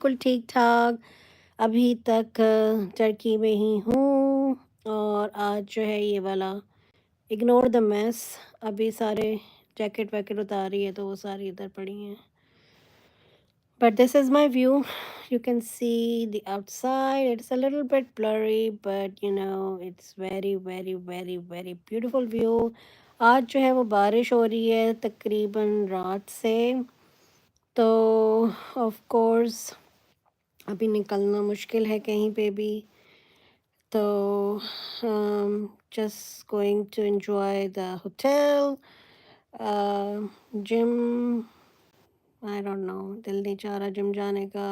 बिल्कुल ठीक-ठाक। अभी तक टर्की में ही हूँ और आज जो है ये वाला इग्नोर द मेस। अभी सारे जैकेट वैकेट उतारी है तो वो सारी इधर पड़ी हैं। But this is my view. You can see the outside. It's a little bit blurry, but it's very, very, very, very beautiful view. आज जो है वो बारिश हो रही है तकरीबन रात से, तो ऑफ कोर्स अभी निकलना मुश्किल है कहीं पे भी। तो just going to enjoy the hotel, gym. I don't know, दिल नहीं चाह रहा जिम जाने का।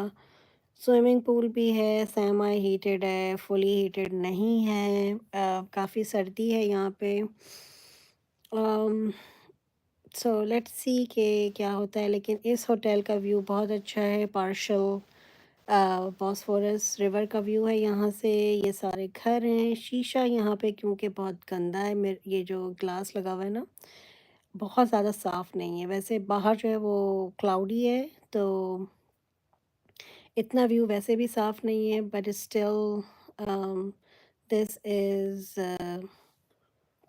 स्विमिंग पूल भी है, सेमी हीटेड है, फुली हीटेड नहीं है। काफ़ी सर्दी है यहाँ पे। सो लेट्स सी कि क्या होता है, लेकिन इस होटल का व्यू बहुत अच्छा है। पार्शल बॉस्फोरस रिवर का व्यू है यहाँ से। ये सारे घर हैं। शीशा यहाँ पे क्योंकि बहुत गंदा है, मेरे ये जो ग्लास लगा हुआ है ना, बहुत ज़्यादा साफ़ नहीं है। वैसे बाहर जो है वो क्लाउडी है, तो इतना व्यू वैसे भी साफ़ नहीं है, but still this is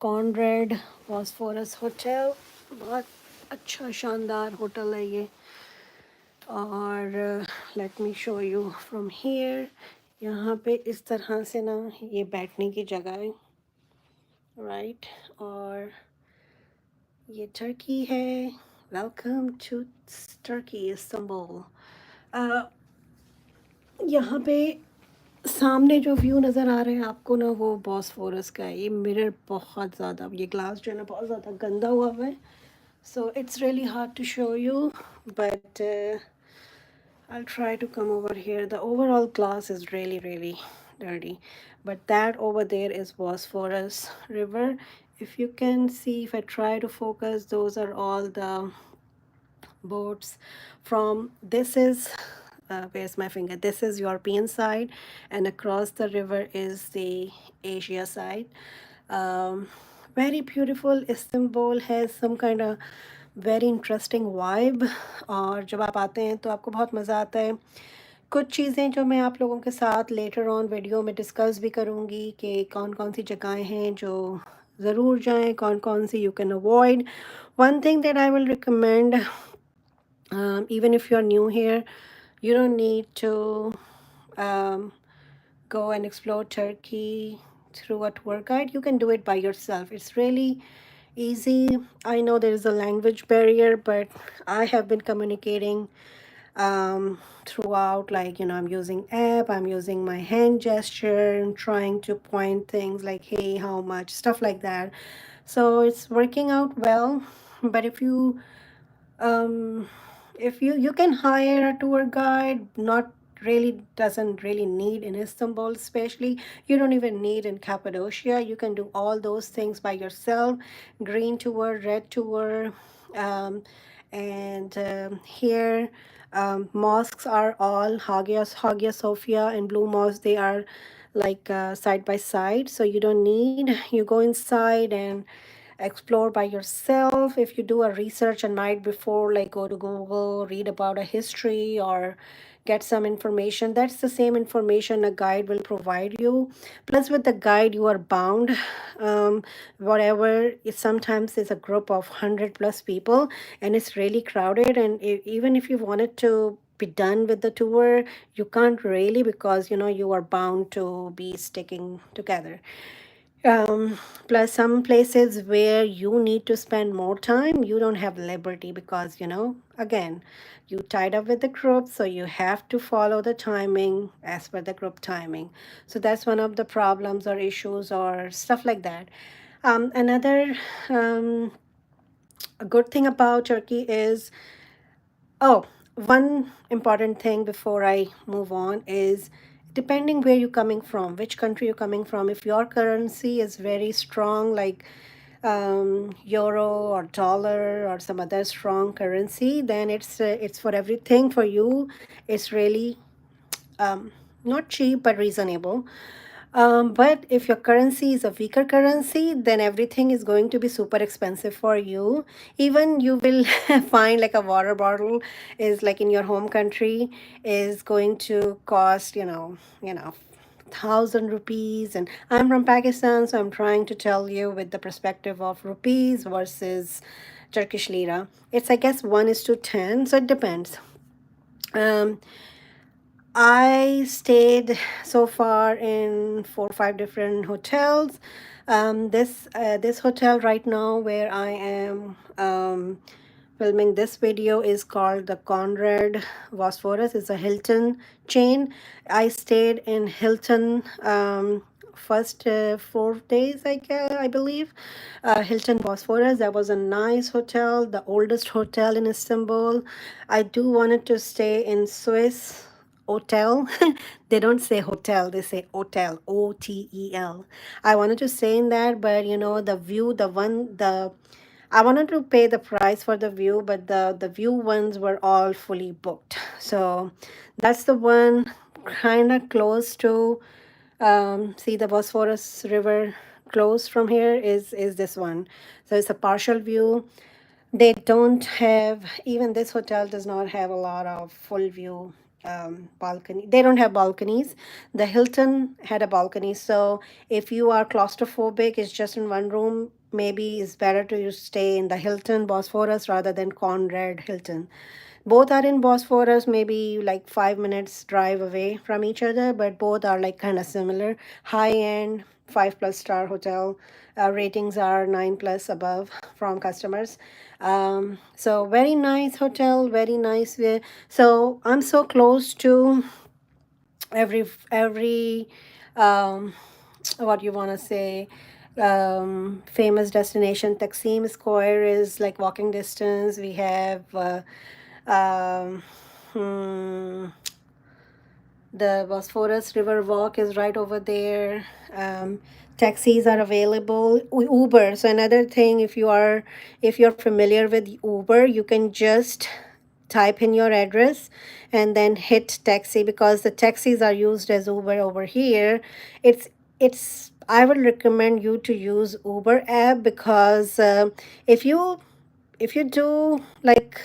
Conrad Bosphorus hotel. बहुत अच्छा शानदार होटल है ये। और let me show you from here. यहाँ पे इस तरह से ना ये बैठने की जगह है, राइट। और ये टर्की है। Welcome to Turkey, Istanbul. यहाँ पे सामने जो व्यू नज़र आ रहे हैं आपको ना, वो बॉस्फोरस का है। ये मिरर बहुत ज़्यादा, ये ग्लास जो है ना बहुत ज़्यादा गंदा हुआ हुआ है, so it's really hard to show you, but I'll try to come over here. The overall glass is really, really dirty. But that over there is Bosphorus River. If you can see, if I try to focus, those are all the boats from, this is, where's my finger? This is European side, and across the river is the Asia side. um, very beautiful. Istanbul has some kind of very interesting vibe, और जब आप आते हैं तो आपको बहुत मज़ा आता है। कुछ चीज़ें जो मैं आप लोगों के साथ लेटर ऑन वीडियो में डिस्कस भी करूँगी कि कौन कौन सी जगहें हैं जो ज़रूर जाएं, कौन कौन सी you can avoid. One thing that I will recommend, even if you're new here, you don't need to um, go and explore Turkey through a tour guide. You can do it by yourself. It's really easy. I know there is a language barrier, but I have been communicating throughout, like, I'm using app, I'm using my hand gesture and trying to point things like, hey, how much, stuff like that. So it's working out well. But um, if you can hire a tour guide, not really, doesn't really need in Istanbul, especially. You don't even need in Cappadocia. You can do all those things by yourself. Green tour, red tour, um, and here mosques are all Hagia Sophia and Blue Mosque. They are like side by side, so you don't need, you go inside and explore by yourself. If you do a research a night before, like go to Google, read about a history, or get some information, that's the same information a guide will provide you. Plus with the guide you are bound, whatever, it sometimes is a group of 100 plus people and it's really crowded, and even if you wanted to be done with the tour, you can't really, because you are bound to be sticking together. Plus, some places where you need to spend more time, you don't have liberty because, again, you tied up with the group, so you have to follow the timing as per the group timing. So that's one of the problems or issues or stuff like that. Another a good thing about Turkey is, oh, one important thing before I move on is, depending where you're coming from, which country you're coming from, if your currency is very strong, like euro or dollar or some other strong currency, then it's for everything for you. It's really not cheap but reasonable. But if your currency is a weaker currency, then everything is going to be super expensive for you. Even you will find like a water bottle is like in your home country is going to cost, thousand rupees. And I'm from Pakistan, so I'm trying to tell you with the perspective of rupees versus Turkish lira. It's I guess 1 is to 10, so it depends. Um, I stayed so far in 4 or 5 different hotels. This hotel right now where I am filming this video is called the Conrad Bosphorus. It's a Hilton chain. I stayed in Hilton first 4 days, I believe. Hilton Bosphorus. That was a nice hotel, the oldest hotel in Istanbul. I do wanted to stay in Swiss hotel. They don't say hotel, they say hotel, Otel. I wanted to stay in that, but the view, the I wanted to pay the price for the view, but the view ones were all fully booked. So that's the one kind of close to see the Bosphorus River close from here is this one. So it's a partial view. They don't have, even this hotel does not have a lot of full view balcony. They don't have balconies. The Hilton had a balcony. So if you are claustrophobic, it's just in one room, maybe it's better to stay in the Hilton Bosphorus rather than Conrad Hilton. Both are in Bosphorus, maybe like 5 minutes drive away from each other, but both are like kind of similar. High end, 5+ star hotel. Ratings are 9+ above from customers. So very nice hotel, very nice. So I'm so close to every what you want to say famous destination. Taksim Square is like walking distance. We have um, hmm, the Bosphorus River Walk is right over there. Taxis are available. Uber. So another thing, if you're familiar with Uber, you can just type in your address and then hit taxi, because the taxis are used as Uber over here. It's I would recommend you to use Uber app, because if you do like,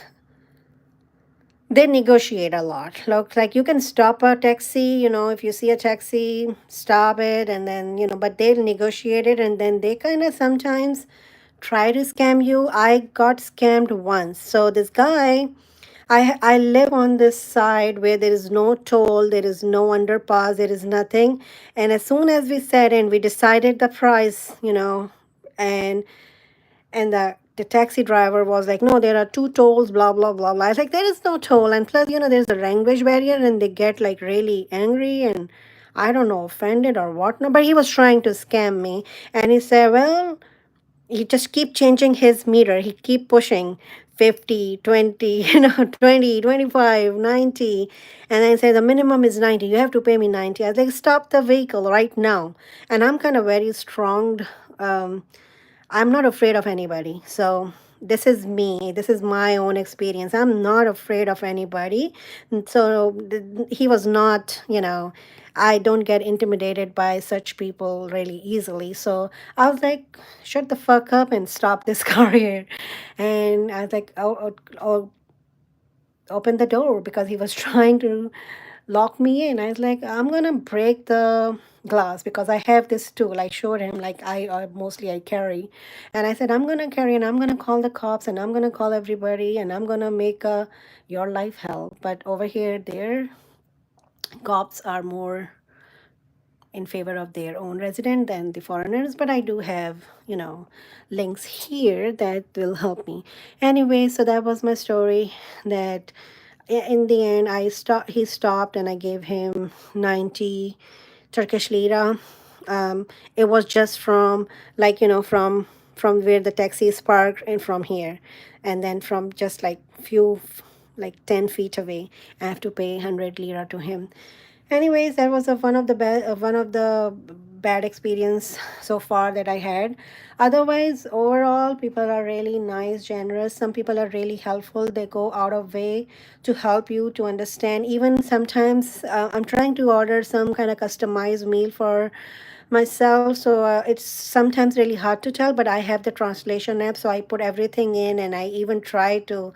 they negotiate a lot. Look, like you can stop a taxi, if you see a taxi, stop it, and then, but they'll negotiate it, and then they kind of sometimes try to scam you. I got scammed once. So this guy, I live on this side where there is no toll, there is no underpass, there is nothing. And as soon as we sat in, we decided the price, and the taxi driver was like, no, there are two tolls, blah blah blah blah. I was like, there is no toll, and plus, there's a language barrier, and they get like really angry and I don't know, offended or whatnot. But he was trying to scam me, and he said, well, he just keep changing his meter. He keep pushing 50, 20, 20, 25, 90. And then say the minimum is 90. You have to pay me 90. I was like, stop the vehicle right now. And I'm kind of very strong. Um, I'm not afraid of anybody. So this is me. This is my own experience. I'm not afraid of anybody. And so he was not, I don't get intimidated by such people really easily. So I was like, shut the fuck up and stop this car here. And I was like, oh, open the door, because he was trying to lock me in. I was like, I'm gonna break the glass, because I have this tool. I showed him, like, mostly I carry, and I said, I'm gonna carry, and I'm gonna call the cops, and I'm gonna call everybody, and I'm gonna make your life hell. But over here, their cops are more in favor of their own resident than the foreigners. But I do have, links here that will help me. Anyway, so that was my story. That in the end, he stopped, and I gave him 90 Turkish lira. It was just from, like, from where the taxi is parked, and from here, and then from just like few, like 10 feet away, I have to pay 100 lira to him. Anyways, that was one of the bad experience so far that I had. Otherwise, overall, people are really nice, generous. Some people are really helpful. They go out of way to help you to understand. Even sometimes I'm trying to order some kind of customized meal for myself, so it's sometimes really hard to tell, but I have the translation app, so I put everything in, and I even try to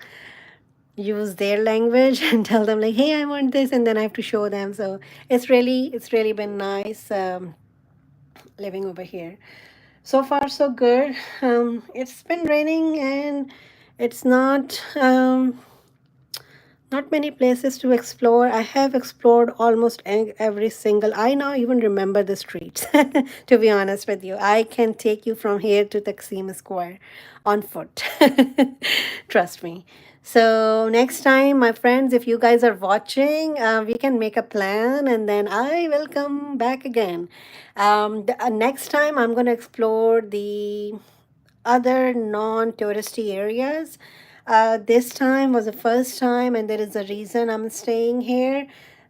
use their language and tell them like, hey, I want this, and then I have to show them. So it's really been nice living over here. So far so good. It's been raining, and it's not many places to explore. I have explored almost every single. I now even remember the streets. To be honest with you, I can take you from here to Taksim Square on foot. Trust me. So next time, my friends, if you guys are watching, we can make a plan, and then I will come back again. Next time, I'm gonna explore the other non-touristy areas. This time was the first time, and there is a reason I'm staying here.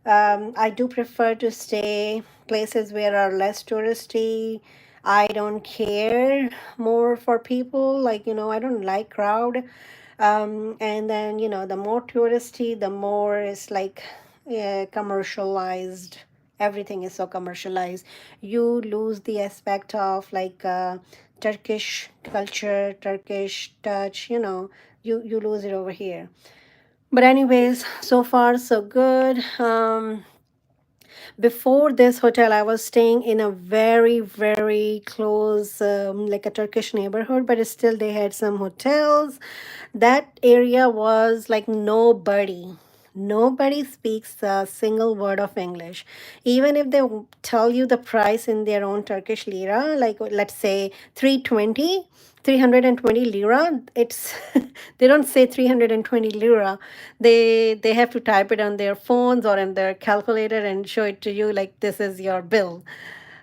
I do prefer to stay places where are less touristy. I don't care more for people, like, I don't like crowd. And then, the more touristy, the more it's like commercialized. Everything is so commercialized. You lose the aspect of like Turkish culture, Turkish touch, you lose it over here. But anyways, so far so good. Before this hotel, I was staying in a very, very close, like a Turkish neighborhood, but still they had some hotels. That area was like nobody. Nobody speaks a single word of English. Even if they tell you the price in their own Turkish lira, like let's say 320 lira, it's they don't say 320 lira. They have to type it on their phones or in their calculator and show it to you like this is your bill.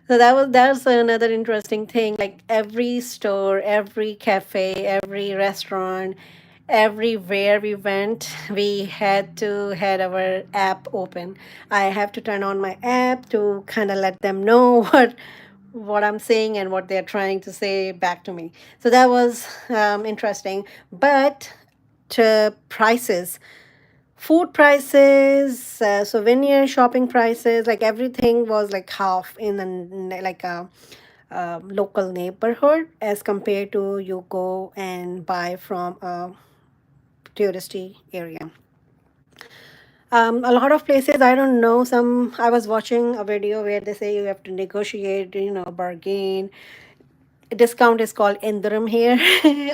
So that's another interesting thing. Like every store, every cafe, every restaurant, everywhere we went, we had to had our app open. I have to turn on my app to kind of let them know what I'm saying and what they're trying to say back to me. So that was interesting. But to prices, food prices, souvenir shopping prices, like everything was like half in like a local neighborhood as compared to you go and buy from a touristy area. A lot of places, I don't know. I was watching a video where they say you have to negotiate, bargain. Discount is called Indram here.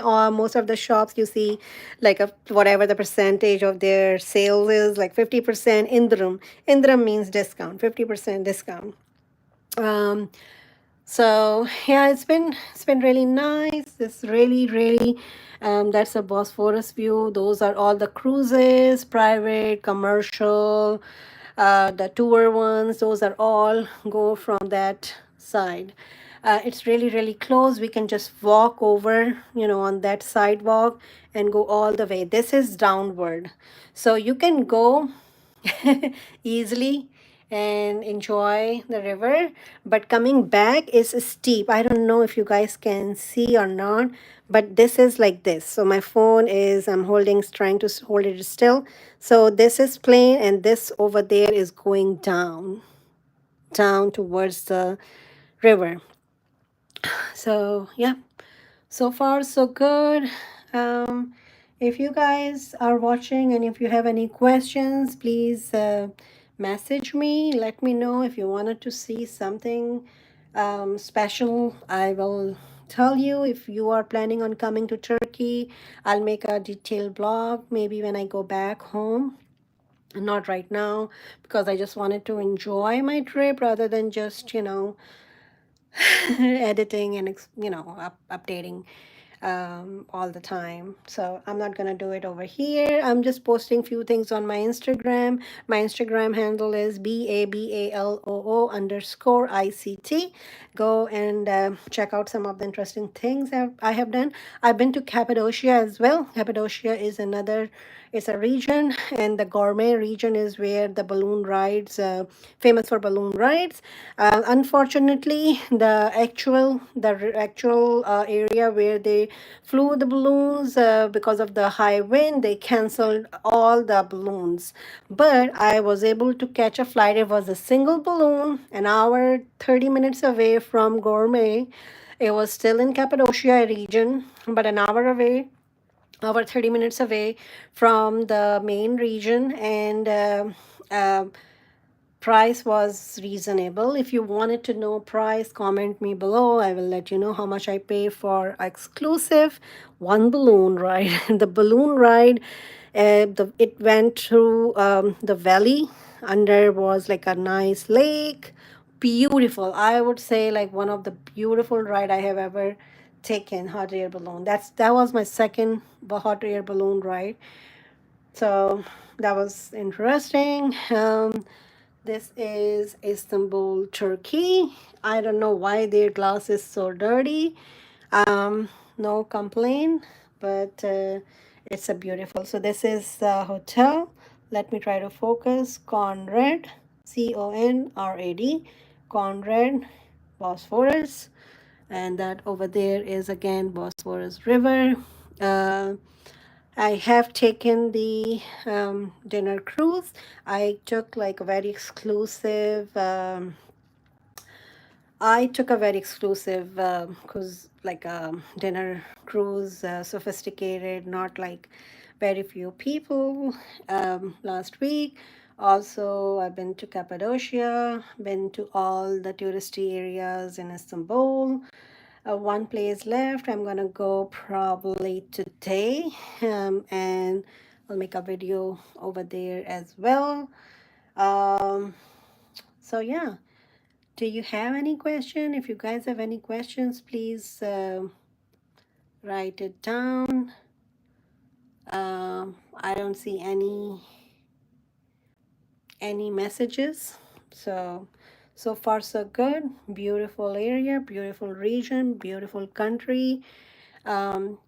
Or most of the shops you see, like whatever the percentage of their sales is, like 50% Indram. Indram means discount, 50% discount. Um, So yeah, it's been really nice. It's really that's a Bosphorus view. Those are all the cruises, private, commercial, the tour ones. Those are all go from that side. It's really close. We can just walk over, on that sidewalk and go all the way. This is downward, so you can go easily and enjoy the river, but coming back is steep. I don't know if you guys can see or not, but this is like this. So my phone is, I'm holding, trying to hold it still. So this is plain, and this over there is going down towards the river. So yeah, so far so good. um if you guys are watching and if you have any questions, please message me. Let me know if you wanted to see something special. I will tell you. If you are planning on coming to Turkey, I'll make a detailed blog maybe when I go back home. Not right now, because I just wanted to enjoy my trip rather than just editing and updating. all the time. So I'm not gonna do it over here. I'm just posting few things on my Instagram. My Instagram handle is BABALOO_ICT. Go and check out some of the interesting things I have done. I've been to Cappadocia as well. Cappadocia is another, it's a region, and the gourmet region is where the balloon rides, famous for balloon rides. Unfortunately, the actual area where they flew the balloons, because of the high wind, they canceled all the balloons. But I was able to catch a flight. It was a single balloon, an hour 30 minutes away from Gourmet. It was still in Cappadocia region, but an hour away, over 30 minutes away from the main region. And price was reasonable. If you wanted to know price, comment me below. I will let you know how much I pay for exclusive one balloon ride. The balloon ride, it went through the valley. Under was like a nice lake, beautiful. I would say like one of the beautiful ride I have ever taken, hot air balloon. That was my second hot air balloon ride. So that was interesting. This is Istanbul, Turkey. I don't know why their glass is so dirty. No complaint, but it's a beautiful. So this is the hotel. Let me try to focus. Conrad, Conrad, Conrad, Bosphorus, and that over there is again Bosphorus River. Uh, I have taken the dinner cruise. I took like a very exclusive. I took a very exclusive cruise, like a dinner cruise, sophisticated, not like very few people. Last week, also I've been to Cappadocia, been to all the touristy areas in Istanbul. One place left. I'm gonna go probably today, and I'll make a video over there as well. Um, so yeah, do you have any question? If you guys have any questions, please write it down. I don't see any messages. So so far so good. Beautiful area, beautiful region, beautiful country.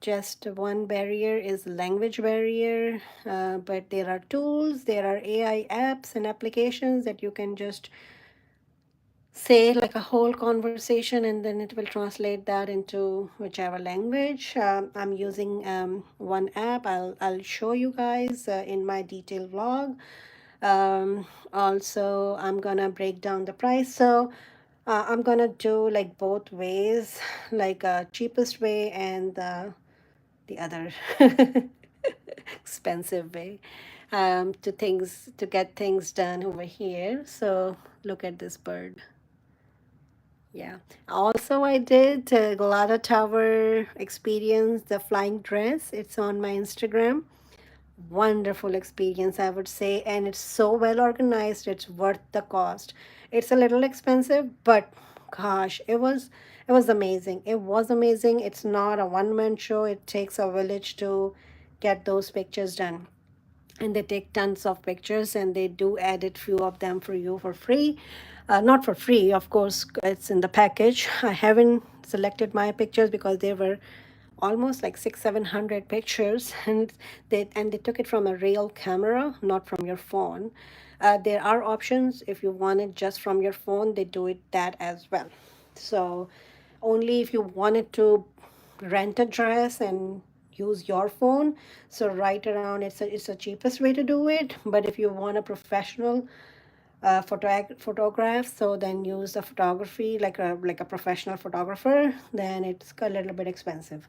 Just one barrier is language barrier, but there are tools, there are AI apps and applications that you can just say like a whole conversation, and then it will translate that into whichever language. I'm using one app. I'll show you guys in my detailed vlog. Also, I'm gonna break down the price. So I'm gonna do like both ways, like cheapest way and the other expensive way, to get things done over here. So look at this bird. Yeah. Also, I did Galata Tower experience, the flying dress. It's on my Instagram. Wonderful experience, I would say, and it's so well organized. It's worth the cost. It's a little expensive, but gosh, it was amazing. It was amazing. It's not a one-man show. It takes a village to get those pictures done, and they take tons of pictures, and they do edit few of them for you for free. Not for free, of course, it's in the package. I haven't selected my pictures because they were almost like 600-700 pictures, and they took it from a real camera, not from your phone. There are options if you want it just from your phone, they do it that as well. So only if you wanted to rent a dress and use your phone, so right around, it's the cheapest way to do it. But if you want a professional photograph, so then use the photography like a professional photographer, then it's a little bit expensive.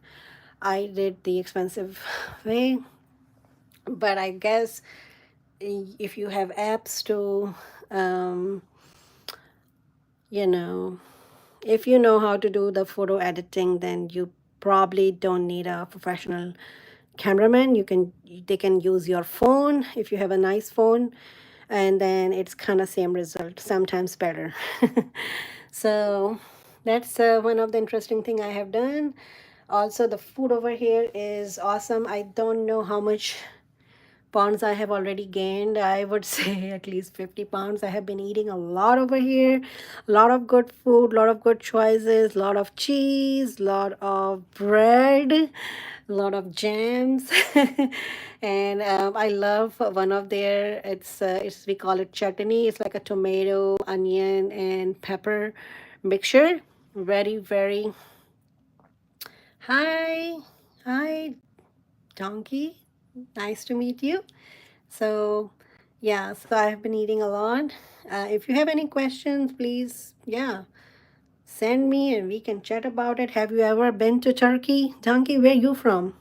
I did the expensive way, but I guess if you have apps to um, you know if you know how to do the photo editing, then you probably don't need a professional cameraman. They can use your phone if you have a nice phone, and then it's kind of same result, sometimes better. So that's one of the interesting thing I have done. Also, the food over here is awesome. I don't know how much pounds I have already gained. I would say at least 50 pounds. I have been eating a lot over here. A lot of good food, a lot of good choices, a lot of cheese, a lot of bread, a lot of jams. And I love one of their, it's we call it chutney. It's like a tomato, onion, and pepper mixture. Very, very. Hi. Hi, Donkey. Nice to meet you. So, yeah, so I've been eating a lot. If you have any questions, please, yeah, send me and we can chat about it. Have you ever been to Turkey? Donkey, where you from?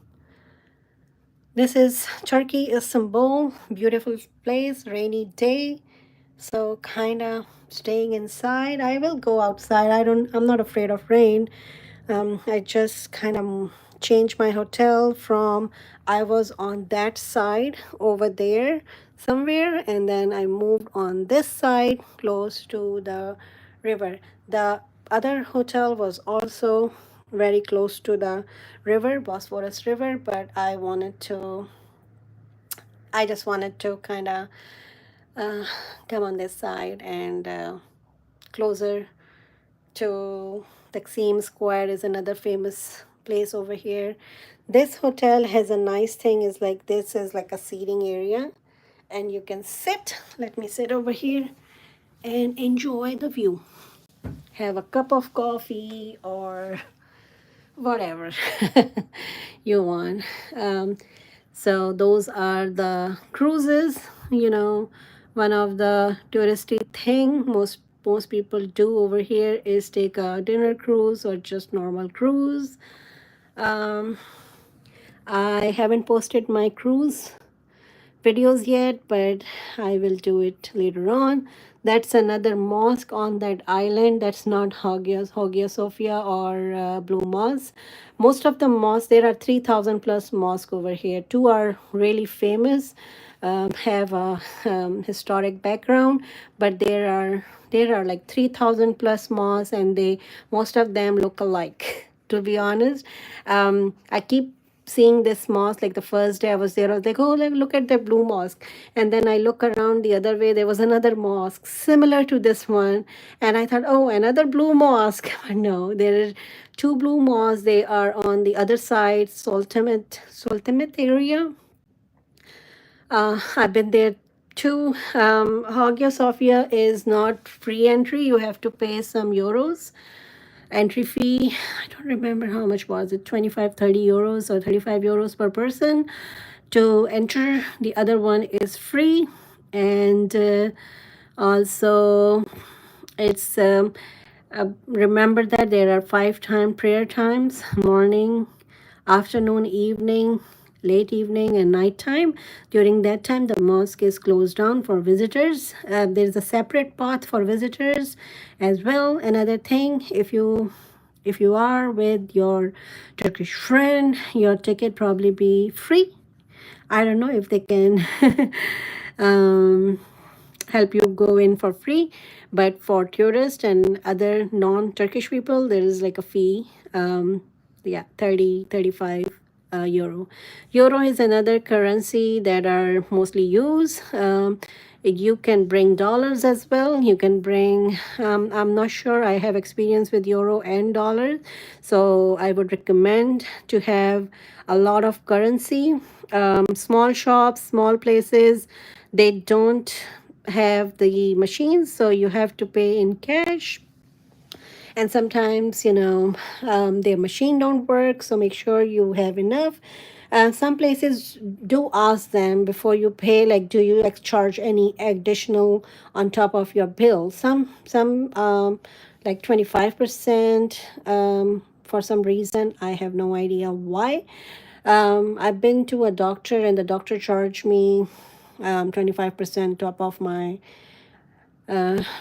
This is Turkey, Istanbul. Beautiful place, rainy day. So kind of staying inside. I will go outside. I'm not afraid of rain. I just kind of changed my hotel from, I was on that side over there somewhere, and then I moved on this side close to the river. The other hotel was also very close to the river, Bosphorus River, but I just wanted to kind of uh, come on this side and closer to Taksim Square is another famous place over here. This hotel has a nice thing is like this is like a seating area and you can sit. Let me sit over here and enjoy the view. Have a cup of coffee or whatever you want. So those are the cruises. You know, one of the touristy thing most people do over here is take a dinner cruise or just normal cruise. Um, I haven't posted my cruise videos yet, but I will do it later on. That's another mosque on that island. That's not Hagia Sophia or Blue Mosque. Most of the mosques, there are 3,000 plus mosques over here. Two are really famous, have a historic background, but there are like 3,000 plus mosques, and they most of them look alike. To be honest, I keep seeing this mosque. Like the first day I was there, I was like, oh, like, look at the blue mosque. And then I look around the other way, there was another mosque similar to this one. And I thought, oh, another blue mosque. But no, there are two blue mosques. They are on the other side, Sultanate area. I've been there too. Hagia Sophia is not free entry. You have to pay some euros entry fee. I don't remember how much was it, 25, 30 euros or 35 euros per person to enter. The other one is free. And also it's remember that there are 5 prayer times: morning, afternoon, evening, late evening, and nighttime. During that time, the mosque is closed down for visitors. There's a separate path for visitors as well. Another thing, if you are with your Turkish friend, your ticket probably be free. I don't know if they can um, help you go in for free, but for tourists and other non-Turkish people, there is like a fee. Yeah, 30, 35 euro. Euro is another currency that are mostly used. You can bring dollars as well. You can bring, I'm not sure, I have experience with euro and dollar. So I would recommend to have a lot of currency. Small shops, small places, they don't have the machines, so you have to pay in cash. And sometimes their machine don't work, so make sure you have enough. Some places do ask them before you pay, like, do you charge any additional on top of your bill? Some like 25%, for some reason. I have no idea why. I've been to a doctor and the doctor charged me 25% top of my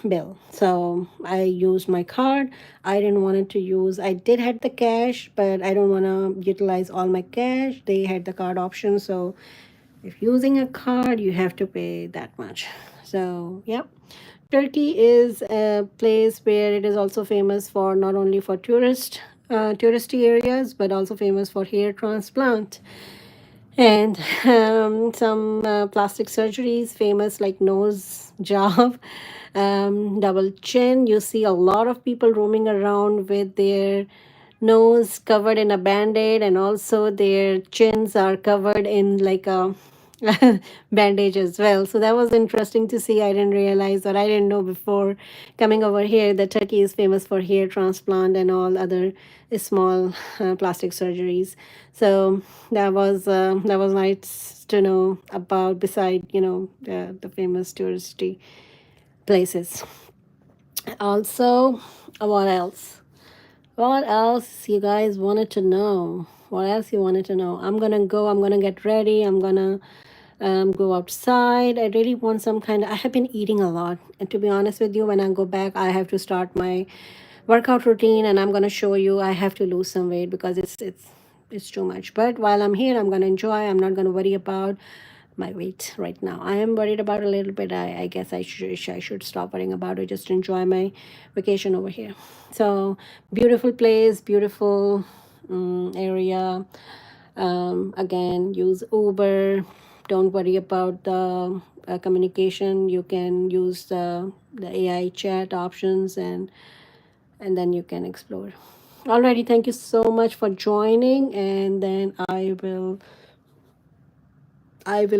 bill. So I used my card. I didn't want it to use. I did have the cash, but I don't want to utilize all my cash. They had the card option. So if using a card, you have to pay that much. So yep. Turkey is a place where it is also famous for not only for tourists touristy areas, but also famous for hair transplant and some plastic surgeries famous like nose job, double chin. You see a lot of people roaming around with their nose covered in a band-aid, and also their chins are covered in like a bandage as well. So that was interesting to see. I didn't realize, or I didn't know before coming over here, that Turkey is famous for hair transplant and all other small plastic surgeries. So that was nice to know about. Beside, the famous touristy places. Also, what else? What else you guys wanted to know? What else you wanted to know? I'm gonna get ready. I'm gonna go outside. I really want some kind of, I have been eating a lot. And to be honest with you, when I go back, I have to start my workout routine, and I'm gonna show you I have to lose some weight because it's too much. But while I'm here, I'm gonna enjoy. I'm not gonna worry about my weight right now. I am worried about a little bit. I guess I should stop worrying about it. Just enjoy my vacation over here. So beautiful place, beautiful area. Again, use Uber. Don't worry about the communication. You can use the AI chat options, and then you can explore. Alrighty, thank you so much for joining, and then I will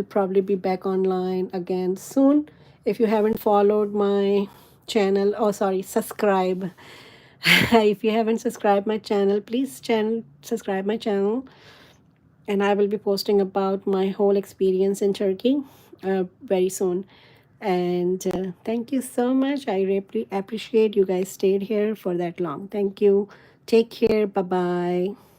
probably be back online again soon. If you haven't followed my channel, oh sorry, subscribe. If you haven't subscribed my channel, please subscribe my channel, and I will be posting about my whole experience in Turkey very soon. And thank you so much. I really appreciate you guys stayed here for that long. Thank you. Take care. Bye bye.